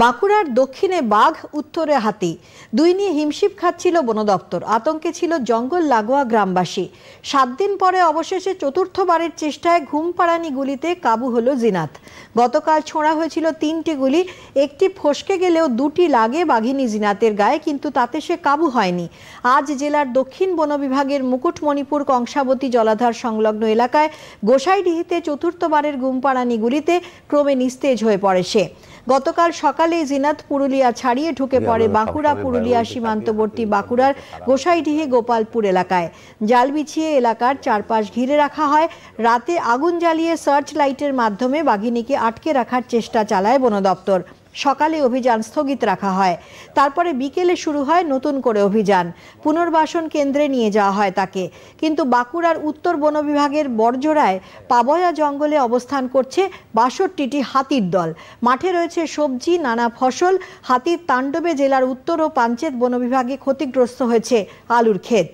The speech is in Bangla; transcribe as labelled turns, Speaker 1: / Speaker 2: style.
Speaker 1: বাঁকুড়ার দক্ষিণে বাঘ, উত্তরে হাতি, দুই নিয়ে হিমশিম খাচ্ছিল বন দপ্তর। আতঙ্কে ছিল জঙ্গল লাগোয়া গ্রামবাসী। 7 দিন পরে অবশেষে চতুর্থবারের চেষ্টায় ঘুমপাড়ানি গুলিতে কাবু হলো জিনাত। গতকাল ছোঁড়া হয়েছিল 3টি গুলি, একটি ফসকে গেলেও 2টি লাগে বাঘিনী জিনাতের গায়ে, কিন্তু তাতে সে কাবু হয়নি। আজ জেলার দক্ষিণ বন বিভাগের মুকুটমণিপুর কংসাবতী জলাধার সংলগ্ন এলাকায় গোসাইডিহিতে চতুর্থবারের ঘুমপাড়ানি গুলিতে ক্রমে নিস্তেজ হয়ে পড়ে সে। গতকাল সকালে জিনাত পুরুলিয়া ছাড়িয়ে ঢুকে পড়ে বাঁকুড়া পুরুলিয়া সীমান্তবর্তী বাঁকুড়ার গোসাইডিহি গোপালপুর এলাকায়। জাল বিছিয়ে এলাকার চারপাশ ঘিরে রাখা হয়। রাতে আগুন জ্বালিয়ে সার্চ লাইটের মাধ্যমে বাঘিনীকে আটকে রাখার চেষ্টা চালায় বন দপ্তর। সকালে অভিযান স্থগিত রাখা হয়। তারপরে বিকেলে শুরু হয় নতুন করে অভিযান। পুনর্বাসন কেন্দ্রে নিয়ে যাওয়া হয় তাকে। কিন্তু বাঁকুড়ার উত্তর বন বিভাগের বড়জোড়ায় পাবয়া জঙ্গলে অবস্থান করছে ৬২টি হাতির দল। মাঠে রয়েছে সবজি, নানা ফসল। হাতির তাণ্ডবে জেলার উত্তর ও পাঞ্চেত বন বিভাগে ক্ষতিগ্রস্ত হয়েছে আলুর ক্ষেত।